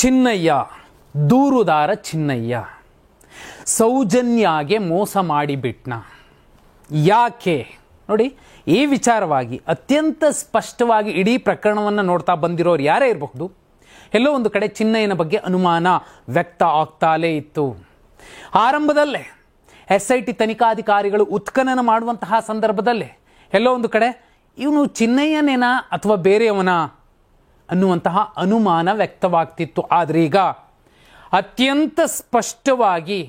ಚಿನ್ನಯ್ಯ, ದೂರುದಾರ ಚಿನ್ನಯ್ಯ ಸೌಜನ್ಯಾಗೆ ಮೋಸ ಮಾಡಿಬಿಟ್ನ. ಯಾಕೆ ನೋಡಿ, ಈ ವಿಚಾರವಾಗಿ ಅತ್ಯಂತ ಸ್ಪಷ್ಟವಾಗಿ ಇಡೀ ಪ್ರಕರಣವನ್ನು ನೋಡ್ತಾ ಬಂದಿರೋರು ಯಾರೇ ಇರಬಹುದು, ಎಲ್ಲೋ ಒಂದು ಕಡೆ ಚಿನ್ನಯ್ಯನ ಬಗ್ಗೆ ಅನುಮಾನ ವ್ಯಕ್ತ ಆಗ್ತಾಲೇ ಇತ್ತು. ಆರಂಭದಲ್ಲೇ SIT ತನಿಖಾಧಿಕಾರಿಗಳು ಉತ್ಖನನ ಮಾಡುವಂತಹ ಸಂದರ್ಭದಲ್ಲೇ ಎಲ್ಲೋ ಒಂದು ಕಡೆ ಇವನು ಚಿನ್ನಯ್ಯನೇನಾ ಅಥವಾ ಬೇರೆಯವನ ಅನ್ನುವಂತಹ ಅನುಮಾನ ವ್ಯಕ್ತವಾಗ್ತಿತ್ತು. ಆದರೆ ಈಗ ಅತ್ಯಂತ ಸ್ಪಷ್ಟವಾಗಿ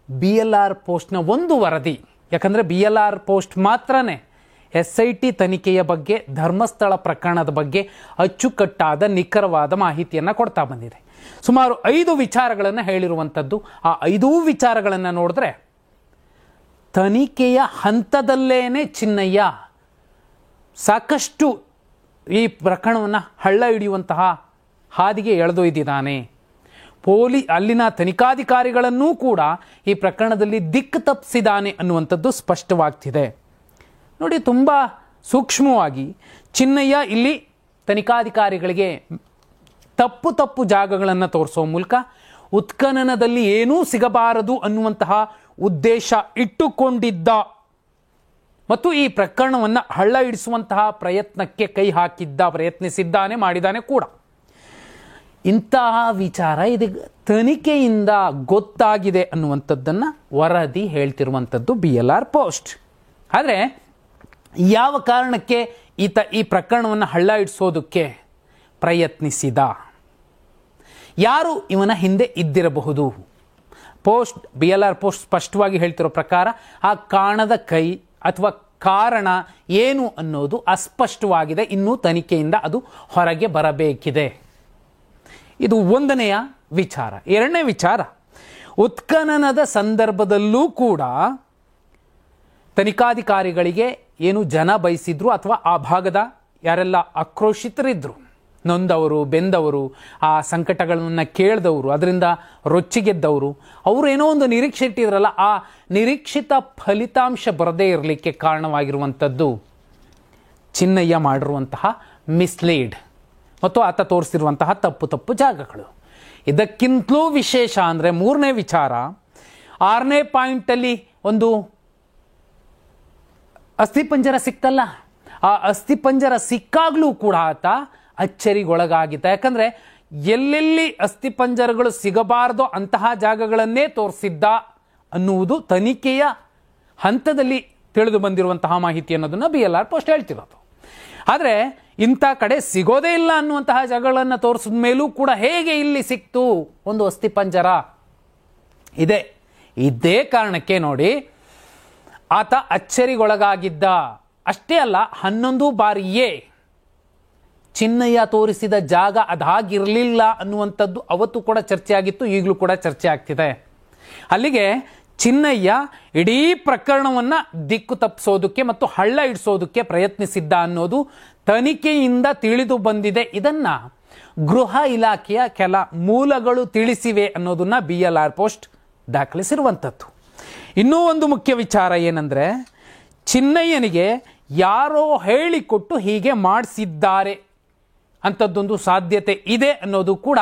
BLR ಪೋಸ್ಟ್ನ ಒಂದು ವರದಿ, ಯಾಕಂದರೆ BLR ಪೋಸ್ಟ್ ಮಾತ್ರನೇ SIT ತನಿಖೆಯ ಬಗ್ಗೆ, ಧರ್ಮಸ್ಥಳ ಪ್ರಕರಣದ ಬಗ್ಗೆ ಅಚ್ಚುಕಟ್ಟಾದ ನಿಖರವಾದ ಮಾಹಿತಿಯನ್ನು ಕೊಡ್ತಾ ಬಂದಿದೆ. ಸುಮಾರು 5 ವಿಚಾರಗಳನ್ನು ಹೇಳಿರುವಂಥದ್ದು. ಆ 5 ವಿಚಾರಗಳನ್ನು ನೋಡಿದ್ರೆ ತನಿಖೆಯ ಹಂತದಲ್ಲೇನೆ ಚಿನ್ನಯ್ಯ ಸಾಕಷ್ಟು ಈ ಪ್ರಕರಣವನ್ನು ಹಳ್ಳ ಹಿಡಿಯುವಂತಹ ಹಾದಿಗೆ ಎಳೆದೊಯ್ದಿದ್ದಾನೆ. ಅಲ್ಲಿನ ತನಿಖಾಧಿಕಾರಿಗಳನ್ನೂ ಕೂಡ ಈ ಪ್ರಕರಣದಲ್ಲಿ ದಿಕ್ಕು ತಪ್ಪಿಸಿದ್ದಾನೆ ಅನ್ನುವಂಥದ್ದು ಸ್ಪಷ್ಟವಾಗ್ತಿದೆ. ನೋಡಿ, ತುಂಬ ಸೂಕ್ಷ್ಮವಾಗಿ ಚಿನ್ನಯ್ಯ ಇಲ್ಲಿ ತನಿಖಾಧಿಕಾರಿಗಳಿಗೆ ತಪ್ಪು ಜಾಗಗಳನ್ನು ತೋರಿಸೋ ಮೂಲಕ ಉತ್ಖನನದಲ್ಲಿ ಏನೂ ಸಿಗಬಾರದು ಅನ್ನುವಂತಹ ಉದ್ದೇಶ ಇಟ್ಟುಕೊಂಡಿದ್ದ ಮತ್ತು ಈ ಪ್ರಕರಣವನ್ನು ಹಳ್ಳ ಹಿಡಿಸುವಂತಹ ಪ್ರಯತ್ನಕ್ಕೆ ಕೈ ಪ್ರಯತ್ನಿಸಿದ್ದಾನೆ, ಮಾಡಿದ್ದಾನೆ ಕೂಡ. ಇಂತಹ ವಿಚಾರ ಇದೀಗ ತನಿಖೆಯಿಂದ ಗೊತ್ತಾಗಿದೆ ಅನ್ನುವಂಥದ್ದನ್ನು ವರದಿ ಹೇಳ್ತಿರುವಂಥದ್ದು BLR ಪೋಸ್ಟ್. ಆದರೆ ಯಾವ ಕಾರಣಕ್ಕೆ ಈ ಪ್ರಕರಣವನ್ನು ಹಳ್ಳ ಹಿಡಿಸೋದಕ್ಕೆ ಪ್ರಯತ್ನಿಸಿದ, ಯಾರು ಇವನ ಹಿಂದೆ ಇದ್ದಿರಬಹುದು? BLR ಪೋಸ್ಟ್ ಸ್ಪಷ್ಟವಾಗಿ ಹೇಳ್ತಿರೋ ಪ್ರಕಾರ ಆ ಕಾಣದ ಕೈ ಅಥವಾ ಕಾರಣ ಏನು ಅನ್ನೋದು ಅಸ್ಪಷ್ಟವಾಗಿದೆ. ಇನ್ನೂ ತನಿಖೆಯಿಂದ ಅದು ಹೊರಗೆ ಬರಬೇಕಿದೆ. ಇದು ಒಂದನೆಯ ವಿಚಾರ. ಎರಡನೇ ವಿಚಾರ, ಉತ್ಖನನದ ಸಂದರ್ಭದಲ್ಲೂ ಕೂಡ ತನಿಖಾಧಿಕಾರಿಗಳಿಗೆ ಏನು ಜನ ಬಯಸಿದ್ರು ಅಥವಾ ಆ ಭಾಗದ ಯಾರೆಲ್ಲ ಆಕ್ರೋಶಿತರಿದ್ರು, ನೊಂದವರು, ಬೆಂದವರು, ಆ ಸಂಕಟಗಳನ್ನು ಕೇಳಿದವರು, ಅದರಿಂದ ರೊಚ್ಚಿಗೆದ್ದವರು, ಅವರು ಏನೋ ಒಂದು ನಿರೀಕ್ಷೆ ಇಟ್ಟಿದ್ರಲ್ಲ, ಆ ನಿರೀಕ್ಷಿತ ಫಲಿತಾಂಶ ಬರದೇ ಇರಲಿಕ್ಕೆ ಕಾರಣವಾಗಿರುವಂಥದ್ದು ಚಿನ್ನಯ್ಯ ಮಾಡಿರುವಂತಹ ಮಿಸ್ಲೀಡ್ ಮತ್ತು ಆತ ತೋರಿಸಿರುವಂತಹ ತಪ್ಪು ಜಾಗಗಳು. ಇದಕ್ಕಿಂತಲೂ ವಿಶೇಷ ಅಂದರೆ ಮೂರನೇ ವಿಚಾರ, 6ನೇ ಪಾಯಿಂಟಲ್ಲಿ ಒಂದು ಅಸ್ಥಿಪಂಜರ ಸಿಕ್ತಲ್ಲ, ಆ ಅಸ್ಥಿಪಂಜರ ಸಿಕ್ಕಾಗಲೂ ಕೂಡ ಆತ ಅಚ್ಚರಿಗೊಳಗಾಗಿದ್ದ. ಯಾಕಂದರೆ ಎಲ್ಲೆಲ್ಲಿ ಅಸ್ಥಿಪಂಜರಗಳು ಸಿಗಬಾರ್ದೋ ಅಂತಹ ಜಾಗಗಳನ್ನೇ ತೋರಿಸಿದ್ದ ಅನ್ನುವುದು ತನಿಖೆಯ ಹಂತದಲ್ಲಿ ತಿಳಿದು ಬಂದಿರುವಂತಹ ಮಾಹಿತಿ ಅನ್ನೋದನ್ನು BLR ಪೋಸ್ಟ್ ಹೇಳ್ತಿರೋದು. ಆದರೆ ಇಂಥ ಕಡೆ ಸಿಗೋದೇ ಇಲ್ಲ ಅನ್ನುವಂತಹ ಜಾಗಗಳನ್ನು ತೋರಿಸಿದ ಮೇಲೂ ಕೂಡ ಹೇಗೆ ಇಲ್ಲಿ ಸಿಕ್ತು ಒಂದು ಅಸ್ಥಿಪಂಜರ? ಇದೇ ಕಾರಣಕ್ಕೆ ನೋಡಿ ಆತ ಅಚ್ಚರಿಗೊಳಗಾಗಿದ್ದ. ಅಷ್ಟೇ ಅಲ್ಲ, 11 ಬಾರಿಯೇ ಚಿನ್ನಯ್ಯ ತೋರಿಸಿದ ಜಾಗ ಅದಾಗಿರಲಿಲ್ಲ ಅನ್ನುವಂಥದ್ದು ಅವತ್ತು ಕೂಡ ಚರ್ಚೆ ಆಗಿತ್ತು, ಈಗಲೂ ಕೂಡ ಚರ್ಚೆ ಆಗ್ತಿದೆ. ಅಲ್ಲಿಗೆ ಚಿನ್ನಯ್ಯ ಇಡೀ ಪ್ರಕರಣವನ್ನು ದಿಕ್ಕು ತಪ್ಪಿಸೋದಕ್ಕೆ ಮತ್ತು ಹಳ್ಳ ಹಿಡಿಸೋದಕ್ಕೆ ಪ್ರಯತ್ನಿಸಿದ್ದ ಅನ್ನೋದು ತನಿಖೆಯಿಂದ ತಿಳಿದು ಬಂದಿದೆ. ಇದನ್ನು ಗೃಹ ಇಲಾಖೆಯ ಕೆಲ ಮೂಲಗಳು ತಿಳಿಸಿವೆ ಅನ್ನೋದನ್ನ BLR ಪೋಸ್ಟ್ ದಾಖಲಿಸಿರುವಂಥದ್ದು. ಇನ್ನೂ ಒಂದು ಮುಖ್ಯ ವಿಚಾರ ಏನಂದರೆ, ಚಿನ್ನಯ್ಯನಿಗೆ ಯಾರೋ ಹೇಳಿಕೊಟ್ಟು ಹೀಗೆ ಮಾಡಿಸಿದ್ದಾರೆ ಅಂಥದ್ದೊಂದು ಸಾಧ್ಯತೆ ಇದೆ ಅನ್ನೋದು ಕೂಡ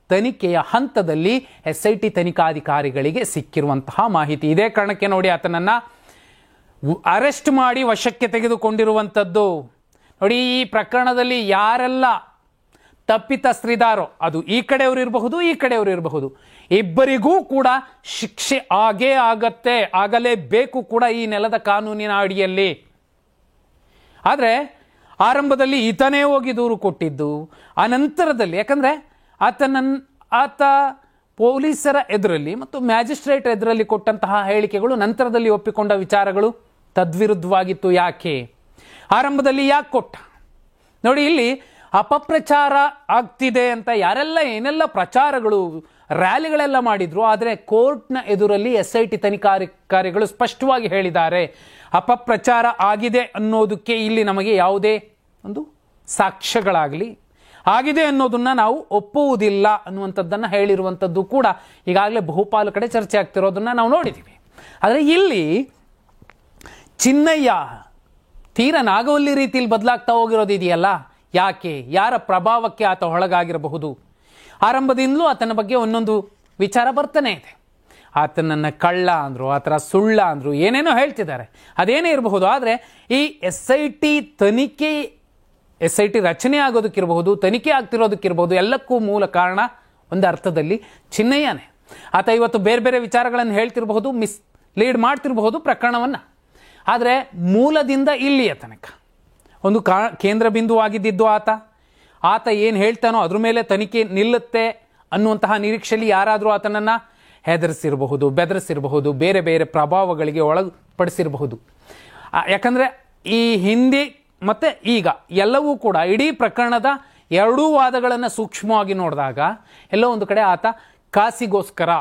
ತನಿಖೆಯ ಹಂತದಲ್ಲಿ SIT ತನಿಖಾಧಿಕಾರಿಗಳಿಗೆ ಸಿಕ್ಕಿರುವಂತಹ ಮಾಹಿತಿ. ಇದೇ ಕಾರಣಕ್ಕೆ ನೋಡಿ ಆತನನ್ನು ಅರೆಸ್ಟ್ ಮಾಡಿ ವಶಕ್ಕೆ ತೆಗೆದುಕೊಂಡಿರುವಂಥದ್ದು. ನೋಡಿ, ಈ ಪ್ರಕರಣದಲ್ಲಿ ಯಾರೆಲ್ಲ ತಪ್ಪಿತಸ್ಥರಿದ್ದಾರೋ, ಅದು ಈ ಕಡೆಯವರು ಇರಬಹುದು, ಈ ಕಡೆಯವರು ಇರಬಹುದು, ಇಬ್ಬರಿಗೂ ಕೂಡ ಶಿಕ್ಷೆ ಆಗಲೇಬೇಕು ಕೂಡ ಈ ನೆಲದ ಕಾನೂನಿನ ಅಡಿಯಲ್ಲಿ. ಆದರೆ ಆರಂಭದಲ್ಲಿ ಈತನೇ ಹೋಗಿ ದೂರು ಕೊಟ್ಟಿದ್ದು, ಆ ನಂತರದಲ್ಲಿ ಯಾಕಂದರೆ ಆತ ಪೊಲೀಸರ ಎದುರಲ್ಲಿ ಮತ್ತು ಮ್ಯಾಜಿಸ್ಟ್ರೇಟ್ ಎದುರಲ್ಲಿ ಕೊಟ್ಟಂತಹ ಹೇಳಿಕೆಗಳು ನಂತರದಲ್ಲಿ ಒಪ್ಪಿಕೊಂಡ ವಿಚಾರಗಳು ತದ್ವಿರುದ್ಧವಾಗಿತ್ತು. ಯಾಕೆ ಆರಂಭದಲ್ಲಿ ಯಾಕೆ ಕೊಟ್ಟ? ನೋಡಿ, ಇಲ್ಲಿ ಅಪಪ್ರಚಾರ ಆಗ್ತಿದೆ ಅಂತ ಯಾರೆಲ್ಲ ಏನೆಲ್ಲ ಪ್ರಚಾರಗಳು ರ್ಯಾಲಿಗಳೆಲ್ಲ ಮಾಡಿದ್ರು, ಆದರೆ ಕೋರ್ಟ್ನ ಎದುರಲ್ಲಿ SIT ತನಿಖಾಧಿಕಾರಿಗಳು ಸ್ಪಷ್ಟವಾಗಿ ಹೇಳಿದ್ದಾರೆ, ಅಪಪ್ರಚಾರ ಆಗಿದೆ ಅನ್ನೋದಕ್ಕೆ ಇಲ್ಲಿ ನಮಗೆ ಯಾವುದೇ ಒಂದು ಸಾಕ್ಷ್ಯಗಳಾಗಲಿ ಆಗಿದೆ ಅನ್ನೋದನ್ನ ನಾವು ಒಪ್ಪುವುದಿಲ್ಲ ಅನ್ನುವಂಥದ್ದನ್ನು ಹೇಳಿರುವಂಥದ್ದು ಕೂಡ ಈಗಾಗಲೇ ಬಹುಪಾಲು ಕಡೆ ಚರ್ಚೆ ಆಗ್ತಿರೋದನ್ನ ನಾವು ನೋಡಿದ್ದೀವಿ. ಆದರೆ ಇಲ್ಲಿ ಚಿನ್ನಯ್ಯ ತೀರ ನಾಗವಲ್ಲಿ ರೀತಿಯಲ್ಲಿ ಬದಲಾಗ್ತಾ ಹೋಗಿರೋದಿದೆಯಲ್ಲ, ಯಾಕೆ? ಯಾರ ಪ್ರಭಾವಕ್ಕೆ ಆತ ಒಳಗಾಗಿರಬಹುದು? ಆರಂಭದಿಂದಲೂ ಆತನ ಬಗ್ಗೆ ಒಂದೊಂದು ವಿಚಾರ ಬರ್ತಾನೆ ಇದೆ. ಆತನನ್ನು ಕಳ್ಳ ಅಂದರು, ಆ ಥರ ಸುಳ್ಳ ಅಂದರು, ಏನೇನೋ ಹೇಳ್ತಿದ್ದಾರೆ. ಅದೇನೇ ಇರಬಹುದು. ಆದರೆ ಈ ಎಸ್ ಐ ಟಿ ರಚನೆ ಆಗೋದಕ್ಕಿರಬಹುದು, ತನಿಖೆ ಆಗ್ತಿರೋದಕ್ಕಿರಬಹುದು, ಎಲ್ಲಕ್ಕೂ ಮೂಲ ಕಾರಣ ಒಂದು ಅರ್ಥದಲ್ಲಿ ಚಿನ್ನಯ್ಯನೇ. ಆತ ಇವತ್ತು ಬೇರೆ ಬೇರೆ ವಿಚಾರಗಳನ್ನು ಹೇಳ್ತಿರಬಹುದು, ಲೀಡ್ ಮಾಡ್ತಿರಬಹುದು ಪ್ರಕರಣವನ್ನು. ಆದರೆ ಮೂಲದಿಂದ ಇಲ್ಲಿಯ ತನಕ ಒಂದು ಕೇಂದ್ರ ಬಿಂದುವಾಗಿದ್ದು ಆತ ಏನು ಹೇಳ್ತಾನೋ ಅದ್ರ ಮೇಲೆ ತನಿಖೆ ನಿಲ್ಲುತ್ತೆ ಅನ್ನುವಂತಹ ನಿರೀಕ್ಷೆಯಲ್ಲಿ ಯಾರಾದರೂ ಆತನನ್ನು ಹೆದರಿಸಿರಬಹುದು, ಬೆದರಿಸಿರಬಹುದು, ಬೇರೆ ಬೇರೆ ಪ್ರಭಾವಗಳಿಗೆ ಒಳಪಡಿಸಿರಬಹುದು. ಯಾಕಂದರೆ ಈ ಹಿಂದೆ ಮತ್ತು ಈಗ ಎಲ್ಲವೂ ಕೂಡ ಇಡೀ ಪ್ರಕರಣದ ಎರಡೂ ವಾದಗಳನ್ನು ಸೂಕ್ಷ್ಮವಾಗಿ ನೋಡಿದಾಗ ಎಲ್ಲೋ ಒಂದು ಕಡೆ ಆತ ಕಾಸಿಗೋಸ್ಕರ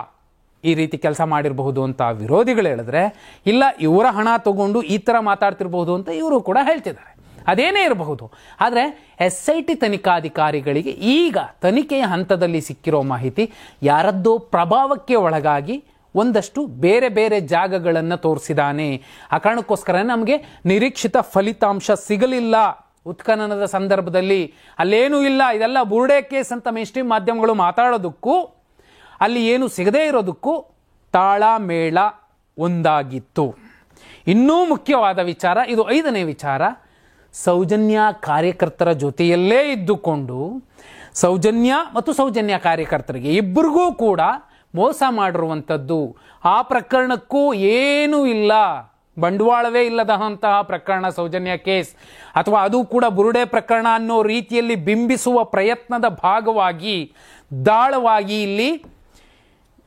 ಈ ರೀತಿ ಕೆಲಸ ಮಾಡಿರಬಹುದು ಅಂತ ವಿರೋಧಿಗಳು ಹೇಳಿದ್ರೆ, ಇಲ್ಲ ಇವರ ಹಣ ತಗೊಂಡು ಈ ಥರ ಮಾತಾಡ್ತಿರ್ಬಹುದು ಅಂತ ಇವರು ಕೂಡ ಹೇಳ್ತಿದ್ದಾರೆ. ಅದೇನೇ ಇರಬಹುದು. ಆದರೆ SIT ತನಿಖಾಧಿಕಾರಿಗಳಿಗೆ ಈಗ ತನಿಖೆಯ ಹಂತದಲ್ಲಿ ಸಿಕ್ಕಿರೋ ಮಾಹಿತಿ ಯಾರದ್ದೋ ಪ್ರಭಾವಕ್ಕೆ ಒಳಗಾಗಿ ಒಂದಷ್ಟು ಬೇರೆ ಬೇರೆ ಜಾಗಗಳನ್ನು ತೋರಿಸಿದಾನೆ. ಆ ಕಾರಣಕ್ಕೋಸ್ಕರ ನಮಗೆ ನಿರೀಕ್ಷಿತ ಫಲಿತಾಂಶ ಸಿಗಲಿಲ್ಲ. ಉತ್ಖನನದ ಸಂದರ್ಭದಲ್ಲಿ ಅಲ್ಲೇನೂ ಇಲ್ಲ, ಇದೆಲ್ಲ ಬುರುಡೆ ಕೇಸ್ ಅಂತ ಮೇನ್‌ಸ್ಟ್ರೀಮ್ ಮಾಧ್ಯಮಗಳು ಮಾತಾಡೋದಕ್ಕೂ ಅಲ್ಲಿ ಏನು ಸಿಗದೇ ಇರೋದಕ್ಕೂ ತಾಳ ಮೇಳ ಒಂದಾಗಿತ್ತು. ಇನ್ನೂ ಮುಖ್ಯವಾದ ವಿಚಾರ, ಇದು 5ನೇ ವಿಚಾರ, ಸೌಜನ್ಯ ಕಾರ್ಯಕರ್ತರ ಜೊತೆಯಲ್ಲೇ ಇದ್ದುಕೊಂಡು ಸೌಜನ್ಯ ಮತ್ತು ಸೌಜನ್ಯ ಕಾರ್ಯಕರ್ತರಿಗೆ ಇಬ್ಬರಿಗೂ ಕೂಡ ಮೋಸ ಮಾಡಿರುವಂಥದ್ದು. ಆ ಪ್ರಕರಣಕ್ಕೂ ಏನೂ ಇಲ್ಲ, ಬಂಡವಾಳವೇ ಇಲ್ಲದಂತಹ ಪ್ರಕರಣ ಸೌಜನ್ಯ ಕೇಸ್, ಅಥವಾ ಅದು ಕೂಡ ಬುರುಡೆ ಪ್ರಕರಣ ಅನ್ನೋ ರೀತಿಯಲ್ಲಿ ಬಿಂಬಿಸುವ ಪ್ರಯತ್ನದ ಭಾಗವಾಗಿ ದಾಳವಾಗಿ ಇಲ್ಲಿ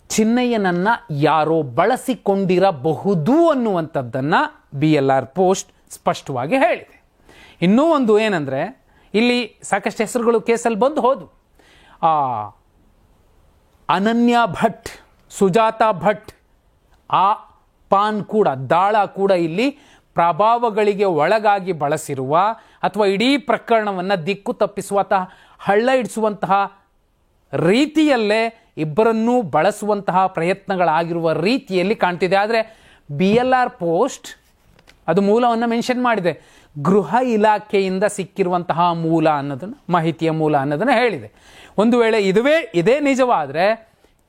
ಚಿನ್ನಯ್ಯನನ್ನ ಯಾರೋ ಬಳಸಿಕೊಂಡಿರಬಹುದು ಅನ್ನುವಂಥದ್ದನ್ನು BLR ಪೋಸ್ಟ್ ಸ್ಪಷ್ಟವಾಗಿ ಹೇಳಿದೆ. ಇನ್ನೂ ಒಂದು ಏನಂದರೆ, ಇಲ್ಲಿ ಸಾಕಷ್ಟು ಹೆಸರುಗಳು ಕೇಸಲ್ಲಿ ಬಂದು ಹೋದವು. ಅನನ್ಯ ಭಟ್, ಸುಜಾತ ಭಟ್, ಆ ಪಾನ್ ಕೂಡ, ದಾಳ ಕೂಡ ಇಲ್ಲಿ ಪ್ರಭಾವಗಳಿಗೆ ಒಳಗಾಗಿ ಬಳಸಿರುವ ಅಥವಾ ಇಡೀ ಪ್ರಕರಣವನ್ನು ದಿಕ್ಕು ತಪ್ಪಿಸುವ ಅಥವಾ ಹಳ್ಳ ಇಡಿಸುವಂತಹ ರೀತಿಯಲ್ಲೇ ಇಬ್ಬರನ್ನೂ ಬಳಸುವಂತಹ ಪ್ರಯತ್ನಗಳಾಗಿರುವ ರೀತಿಯಲ್ಲಿ ಕಾಣ್ತಿದೆ. ಆದರೆ BLR ಪೋಸ್ಟ್ ಅದು ಮೂಲವನ್ನು ಮೆನ್ಷನ್ ಮಾಡಿದೆ. ಗೃಹ ಇಲಾಖೆಯಿಂದ ಸಿಕ್ಕಿರುವಂತಹ ಮೂಲ ಅನ್ನೋದನ್ನು, ಮಾಹಿತಿಯ ಮೂಲ ಅನ್ನೋದನ್ನು ಹೇಳಿದೆ. ಒಂದು ವೇಳೆ ಇದೇ ನಿಜವಾದರೆ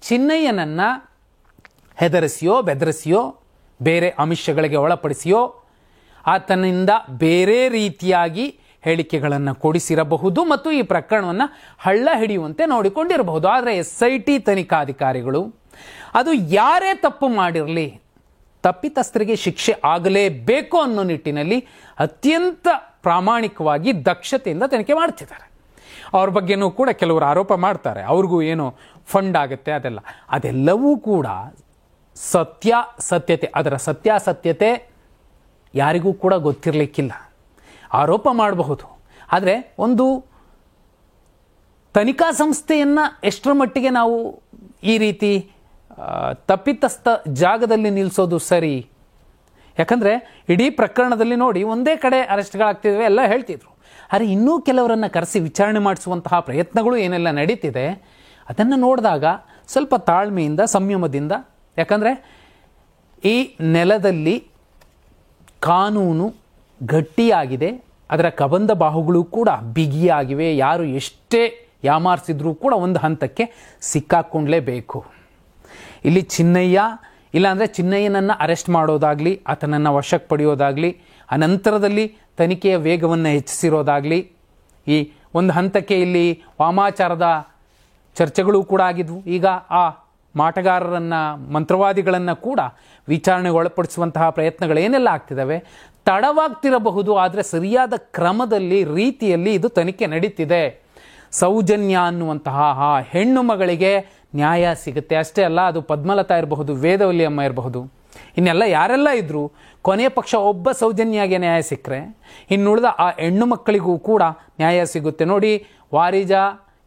ಚಿನ್ನಯ್ಯನನ್ನು ಹೆದರಿಸಿಯೋ ಬೆದರಿಸಿಯೋ ಬೇರೆ ಆಮಿಷಗಳಿಗೆ ಒಳಪಡಿಸಿಯೋ ಆತನಿಂದ ಬೇರೆ ರೀತಿಯಾಗಿ ಹೇಳಿಕೆಗಳನ್ನು ಕೊಡಿಸಿರಬಹುದು ಮತ್ತು ಈ ಪ್ರಕರಣವನ್ನು ಹಳ್ಳ ಹಿಡಿಯುವಂತೆ ನೋಡಿಕೊಂಡಿರಬಹುದು. ಆದರೆ SIT ತನಿಖಾಧಿಕಾರಿಗಳು ಅದು ಯಾರೇ ತಪ್ಪು ಮಾಡಿರಲಿ ತಪ್ಪಿತಸ್ಥರಿಗೆ ಶಿಕ್ಷೆ ಆಗಲೇಬೇಕು ಅನ್ನೋ ನಿಟ್ಟಿನಲ್ಲಿ ಅತ್ಯಂತ ಪ್ರಾಮಾಣಿಕವಾಗಿ ದಕ್ಷತೆಯಿಂದ ತನಿಖೆ ಮಾಡ್ತಿದ್ದಾರೆ. ಅವ್ರ ಬಗ್ಗೆನೂ ಕೂಡ ಕೆಲವರು ಆರೋಪ ಮಾಡ್ತಾರೆ, ಅವ್ರಿಗೂ ಏನೋ ಫಂಡ್ ಆಗುತ್ತೆ, ಅದೆಲ್ಲವೂ ಕೂಡ ಸತ್ಯತೆ, ಅದರ ಸತ್ಯಾಸತ್ಯತೆ ಯಾರಿಗೂ ಕೂಡ ಗೊತ್ತಿರಲಿಕ್ಕಿಲ್ಲ. ಆರೋಪ ಮಾಡಬಹುದು, ಆದರೆ ಒಂದು ತನಿಖಾ ಸಂಸ್ಥೆಯನ್ನು ಎಷ್ಟರ ಮಟ್ಟಿಗೆ ನಾವು ಈ ರೀತಿ ತಪ್ಪಿತಸ್ಥ ಜಾಗದಲ್ಲಿ ನಿಲ್ಲಿಸೋದು ಸರಿ? ಯಾಕಂದರೆ ಇಡೀ ಪ್ರಕರಣದಲ್ಲಿ ನೋಡಿ, ಒಂದೇ ಕಡೆ ಅರೆಸ್ಟ್ಗಳಾಗ್ತಿದ್ವಿ ಎಲ್ಲ ಹೇಳ್ತಿದ್ರು. ಆದರೆ ಇನ್ನೂ ಕೆಲವರನ್ನು ಕರೆಸಿ ವಿಚಾರಣೆ ಮಾಡಿಸುವಂತಹ ಪ್ರಯತ್ನಗಳು ಏನೆಲ್ಲ ನಡೀತಿದೆ ಅದನ್ನು ನೋಡಿದಾಗ ಸ್ವಲ್ಪ ತಾಳ್ಮೆಯಿಂದ, ಸಂಯಮದಿಂದ, ಯಾಕಂದರೆ ಈ ನೆಲದಲ್ಲಿ ಕಾನೂನು ಗಟ್ಟಿಯಾಗಿದೆ, ಅದರ ಕಬಂಧ ಬಾಹುಗಳು ಕೂಡ ಬಿಗಿಯಾಗಿವೆ. ಯಾರು ಎಷ್ಟೇ ಯಾಮಾರಿಸಿದ್ರೂ ಕೂಡ ಒಂದು ಹಂತಕ್ಕೆ ಸಿಕ್ಕಾಕೊಂಡ್ಲೇಬೇಕು. ಇಲ್ಲಿ ಚಿನ್ನಯ್ಯ, ಇಲ್ಲಾಂದರೆ ಚಿನ್ನಯ್ಯನನ್ನು ಅರೆಸ್ಟ್ ಮಾಡೋದಾಗಲಿ, ಆತನನ್ನು ವಶಕ್ಕೆ ಪಡೆಯೋದಾಗಲಿ, ಅನಂತರದಲ್ಲಿ ತನಿಖೆಯ ವೇಗವನ್ನು ಹೆಚ್ಚಿಸಿರೋದಾಗಲಿ, ಈ ಒಂದು ಹಂತಕ್ಕೆ ಇಲ್ಲಿ ವಾಮಾಚಾರದ ಚರ್ಚೆಗಳು ಕೂಡ ಆಗಿದ್ವು. ಈಗ ಆ ಮಾಟಗಾರರನ್ನು, ಮಂತ್ರವಾದಿಗಳನ್ನು ಕೂಡ ವಿಚಾರಣೆಗೆ ಒಳಪಡಿಸುವಂತಹ ಪ್ರಯತ್ನಗಳೇನೆಲ್ಲ ಆಗ್ತಿದ್ದಾವೆ, ತಡವಾಗ್ತಿರಬಹುದು. ಆದರೆ ಸರಿಯಾದ ಕ್ರಮದಲ್ಲಿ, ರೀತಿಯಲ್ಲಿ ಇದು ತನಿಖೆ ನಡೀತಿದೆ. ಸೌಜನ್ಯ ಅನ್ನುವಂತಹ ಆ ಹೆಣ್ಣು ಮಗಳಿಗೆ ನ್ಯಾಯ ಸಿಗುತ್ತೆ. ಅಷ್ಟೇ ಅಲ್ಲ, ಅದು ಪದ್ಮಲತಾ ಇರಬಹುದು, ವೇದವಲ್ಲಿ ಅಮ್ಮ ಇರಬಹುದು, ಇನ್ನೆಲ್ಲ ಯಾರೆಲ್ಲ ಇದ್ದರೂ ಕೊನೆಯ ಪಕ್ಷ ಒಬ್ಬ ಸೌಜನ್ಯಗೆ ನ್ಯಾಯ ಸಿಕ್ಕರೆ ಇನ್ನುಳಿದ ಆ ಹೆಣ್ಣು ಮಕ್ಕಳಿಗೂ ಕೂಡ ನ್ಯಾಯ ಸಿಗುತ್ತೆ. ನೋಡಿ, ವಾರಿಜ,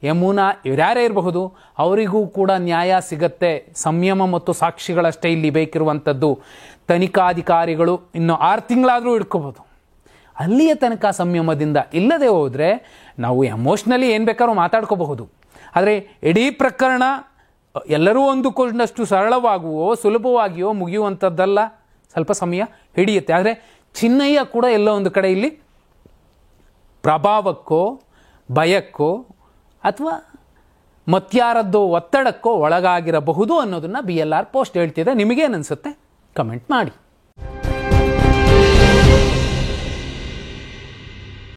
ಯಮುನಾ ಇವರ್ಯಾರೇ ಇರಬಹುದು, ಅವರಿಗೂ ಕೂಡ ನ್ಯಾಯ ಸಿಗತ್ತೆ. ಸಂಯಮ ಮತ್ತು ಸಾಕ್ಷಿಗಳಷ್ಟೇ ಇಲ್ಲಿ ಬೇಕಿರುವಂಥದ್ದು. ತನಿಖಾಧಿಕಾರಿಗಳು ಇನ್ನು 6 ತಿಂಗಳಾದರೂ ಹಿಡ್ಕೋಬೋದು. ಅಲ್ಲಿಯ ತನಕ ಸಂಯಮದಿಂದ ಇಲ್ಲದೆ ಹೋದರೆ ನಾವು ಎಮೋಷ್ನಲಿ ಏನು ಬೇಕಾದ್ರೂ ಮಾತಾಡ್ಕೋಬಹುದು. ಆದರೆ ಇಡೀ ಪ್ರಕರಣ ಎಲ್ಲರೂ ಅಂದುಕೊಂಡಷ್ಟು ಸರಳವಾಗುವೋ ಸುಲಭವಾಗಿಯೋ ಮುಗಿಯುವಂಥದ್ದಲ್ಲ, ಸ್ವಲ್ಪ ಸಮಯ ಹಿಡಿಯುತ್ತೆ. ಆದರೆ ಚಿನ್ನಯ್ಯ ಕೂಡ ಎಲ್ಲೋ ಒಂದು ಕಡೆ ಇಲ್ಲಿ ಪ್ರಭಾವಕ್ಕೋ ಭಯಕ್ಕೋ ಅಥವಾ ಮತ್ಯಾರದ್ದೋ ಒತ್ತಡಕ್ಕೋ ಒಳಗಾಗಿರಬಹುದು ಅನ್ನೋದನ್ನ BLR ಪೋಸ್ಟ್ ಹೇಳ್ತಿದೆ. ನಿಮಗೇನನ್ಸುತ್ತೆ ಕಮೆಂಟ್ ಮಾಡಿ.